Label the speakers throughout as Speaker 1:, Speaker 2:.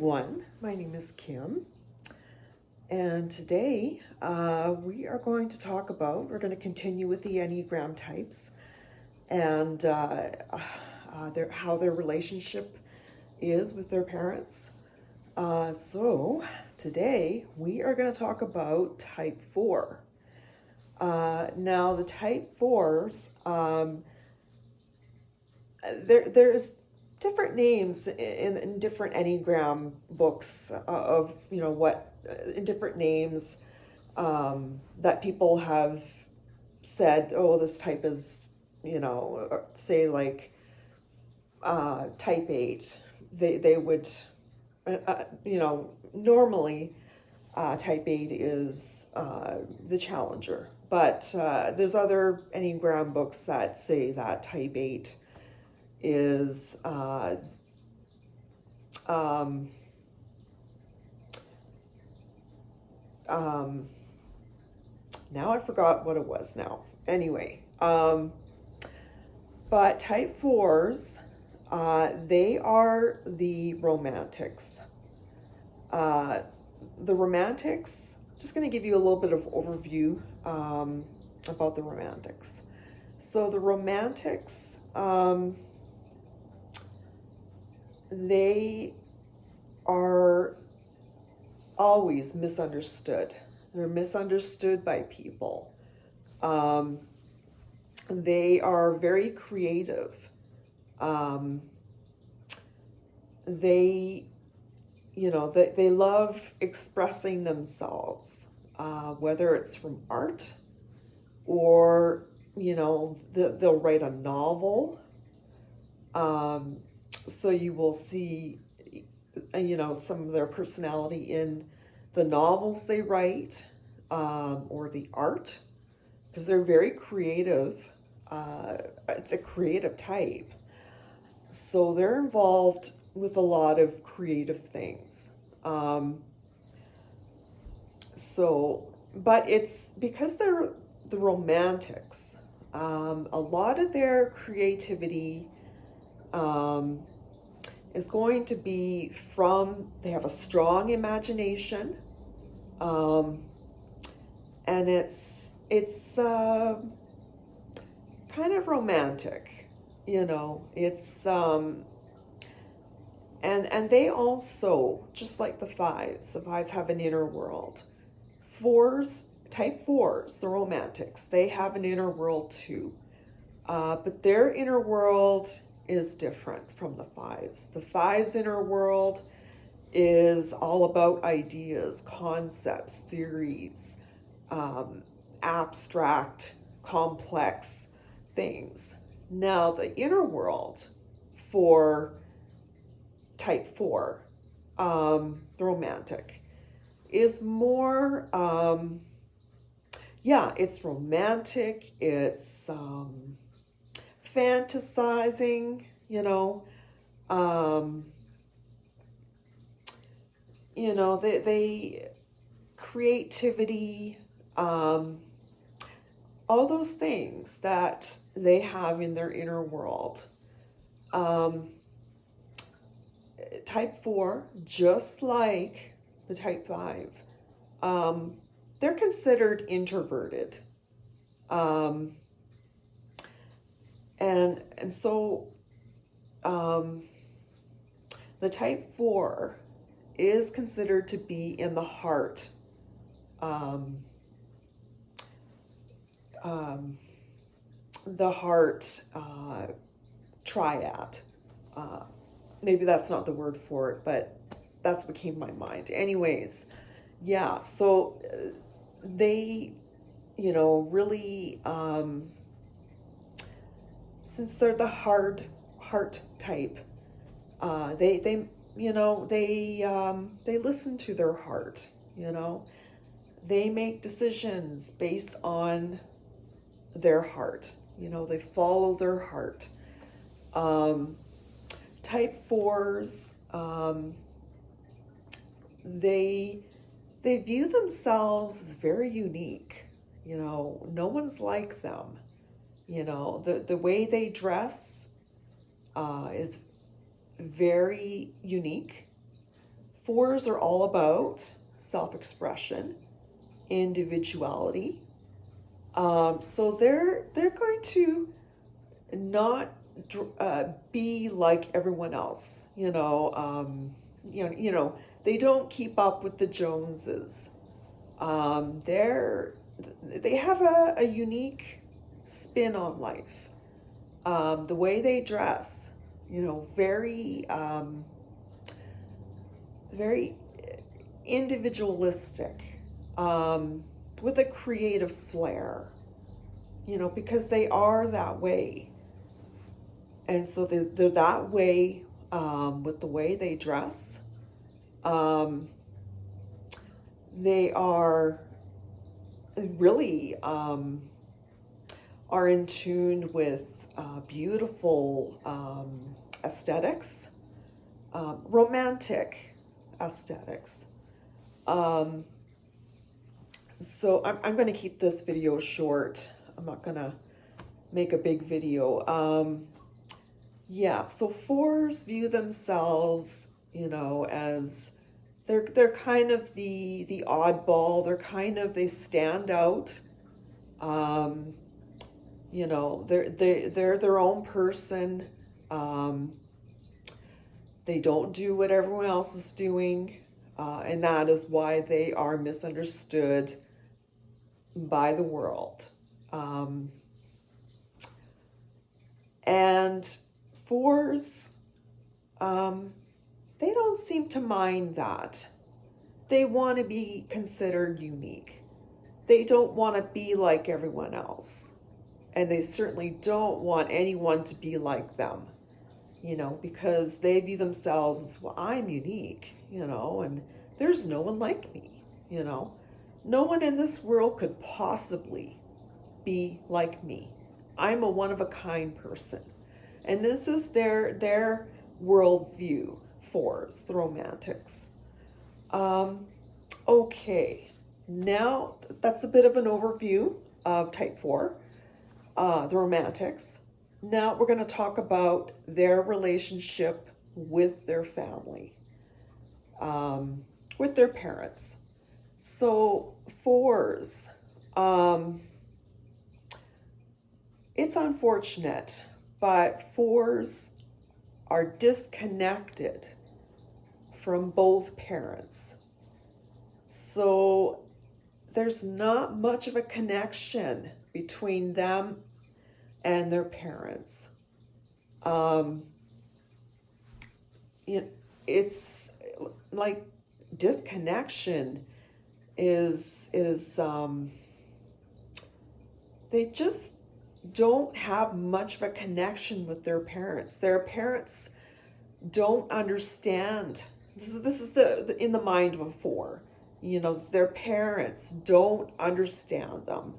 Speaker 1: everyone, my name is Kim, and today we are going to talk about, we're going to continue with the Enneagram types and how their relationship is with their parents. So today we are going to talk about type 4. Now the type 4s, there's different names in different Enneagram books of, different names that people have said, oh, this type is, say like type 8. They would, normally type 8 is the challenger. But there's other Enneagram books that say that type 8 is now I forgot what it was now. Anyway, but type 4s, they are the romantics. The romantics, just going to give you a little bit of overview about the romantics. So the romantics, they are always misunderstood. They're misunderstood by people. They are very creative. They love expressing themselves, whether it's from art or, they'll write a novel. So you will see, some of their personality in the novels they write, or the art, because they're very creative. It's a creative type. So they're involved with a lot of creative things. But it's because they're the romantics, a lot of their creativity is going to be they have a strong imagination, and it's kind of romantic, it's and they also, just like the fives have an inner world. Type 4s, the romantics, they have an inner world too, but their inner world is different from the fives. The fives' inner world is all about ideas, concepts, theories, abstract, complex things. Now, the inner world for type 4, the romantic, is more, it's romantic, it's fantasizing, they creativity, all those things that they have in their inner world. Type 4, just like the type 5, they're considered introverted. And so the type 4 is considered to be in the heart. The heart triad. Maybe that's not the word for it, but that's what came to my mind. Anyways, so they, really, since they're the heart type, they listen to their heart, they make decisions based on their heart, they follow their heart. Type 4s, they view themselves as very unique. No one's like them. The way they dress is very unique. Fours are all about self-expression, individuality. So they're going to not be like everyone else. They don't keep up with the Joneses. They have a unique spin on life. The way they dress, very very individualistic, with a creative flair, because they are that way. And so they're that way with the way they dress. They are really are in tune with beautiful aesthetics, romantic aesthetics. So I'm going to keep this video short. I'm not going to make a big video. Yeah, so fours view themselves, as they're kind of the oddball. They stand out. They're their own person. They don't do what everyone else is doing, and that is why they are misunderstood by the world. And fours, they don't seem to mind that. They want to be considered unique. They don't want to be like everyone else. And they certainly don't want anyone to be like them, because they view themselves as, well, I'm unique, and there's no one like me, No one in this world could possibly be like me. I'm a one-of-a-kind person. And this is their worldview, fours, the romantics. Okay, now that's a bit of an overview of type 4, the romantics. Now we're going to talk about their relationship with their family, with their parents. So fours, it's unfortunate, but fours are disconnected from both parents. So there's not much of a connection between them and their parents. It's like disconnection is they just don't have much of a connection with their parents. Their parents don't understand. This is the in the mind of a 4. Their parents don't understand them.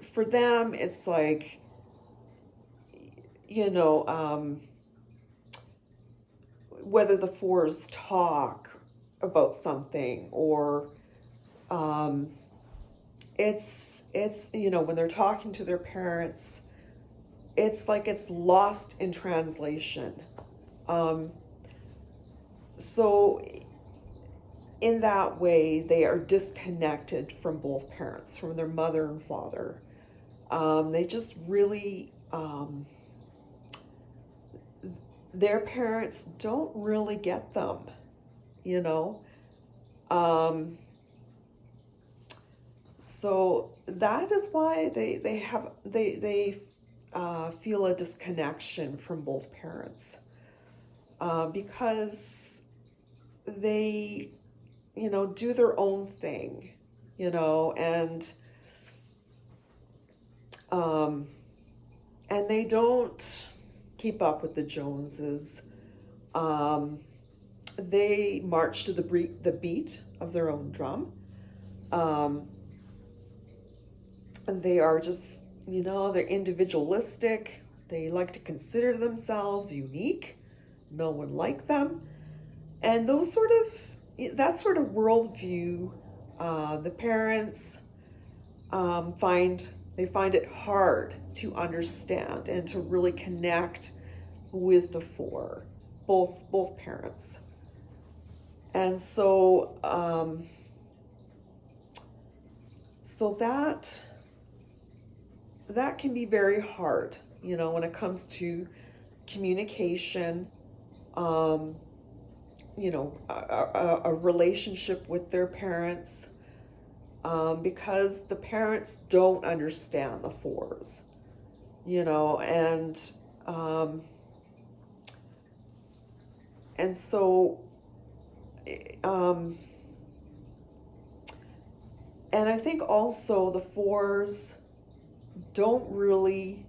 Speaker 1: For them, it's like, whether the 4s talk about something or it's when they're talking to their parents, it's like it's lost in translation. So in that way, they are disconnected from both parents, from their mother and father. They just really, their parents don't really get them, So that is why they feel a disconnection from both parents, because they, do their own thing, and they don't keep up with the Joneses. They march to the beat of their own drum. And they are just, they're individualistic. They like to consider themselves unique. No one like them. And that sort of worldview, the parents find it hard to understand and to really connect with the 4, both parents. And so, so that can be very hard, when it comes to communication, um, a relationship with their parents, because the parents don't understand the fours, um, and so, um, and I think also the fours don't really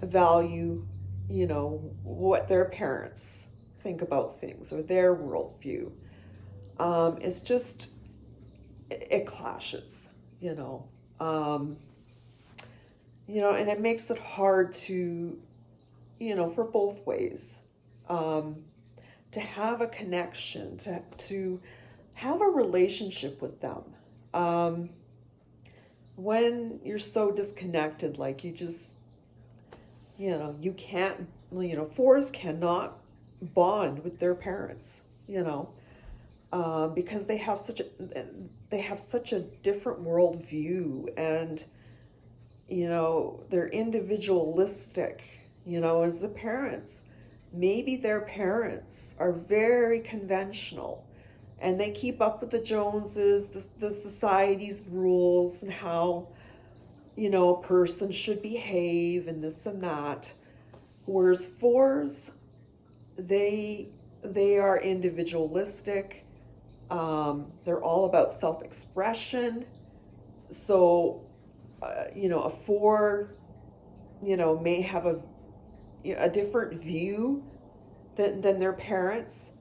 Speaker 1: value, what their parents think about things or their worldview. It's just, it clashes, um, and it makes it hard to, for both ways, um, to have a connection, to have a relationship with them. Um, when you're so disconnected, like you just, you can't, fours cannot bond with their parents, because they have such a different worldview, and they're individualistic, as the parents. Maybe their parents are very conventional, and they keep up with the Joneses, the society's rules, and how a person should behave, and this and that. Whereas fours, they are individualistic. They're all about self-expression. So, a four, may have a different view than their parents.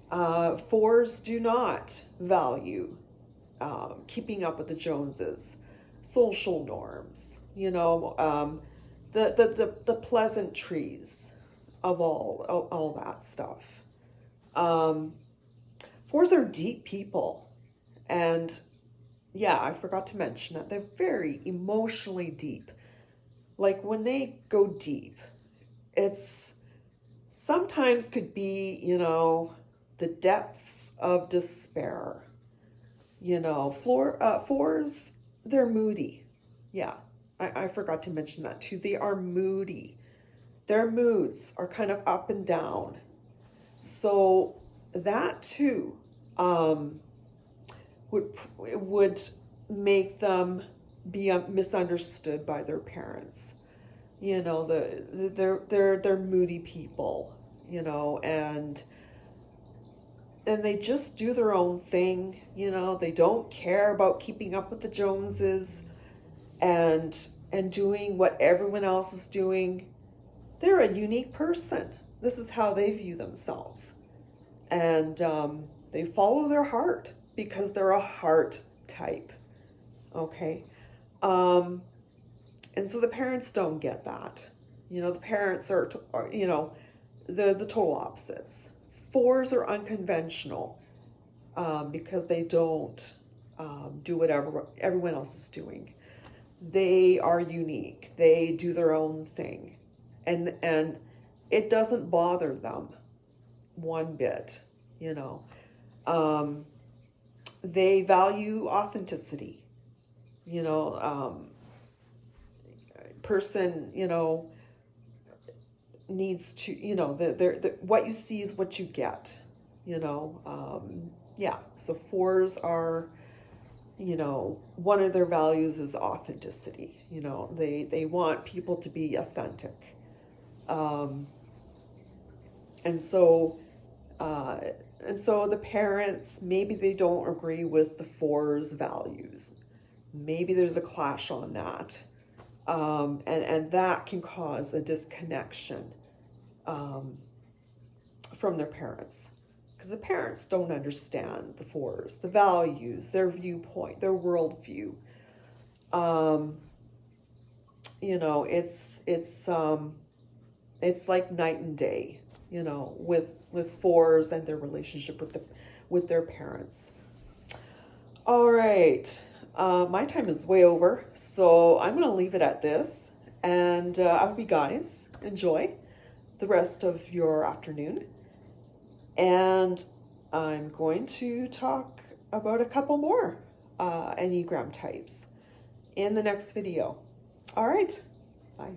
Speaker 1: Fours do not value keeping up with the Joneses, social norms, the pleasantries of all that stuff. Um, Fours are deep people, and yeah, I forgot to mention that they're very emotionally deep. Like when they go deep, it's sometimes could be, the depths of despair. Fours, they're moody. Yeah, I forgot to mention that too. They are moody. Their moods are kind of up and down. So that too would make them be misunderstood by their parents. They're moody people, and they just do their own thing. They don't care about keeping up with the Joneses and doing what everyone else is doing. They're a unique person. This is how they view themselves. And they follow their heart because they're a heart type. Okay? And so the parents don't get that. The parents are the total opposites. Fours are unconventional because they don't do whatever everyone else is doing. They are unique. They do their own thing. And it doesn't bother them one bit, They value authenticity, person, needs to, the what you see is what you get, yeah. So fours are, one of their values is authenticity. They want people to be authentic. And so the parents, maybe they don't agree with the fours' values. Maybe there's a clash on that. And that can cause a disconnection from their parents. Because the parents don't understand the fours, the values, their viewpoint, their worldview. It's like night and day, with fours and their relationship with their parents. All right, my time is way over, so I'm going to leave it at this, and I hope you guys enjoy the rest of your afternoon. And I'm going to talk about a couple more Enneagram types in the next video. All right, bye.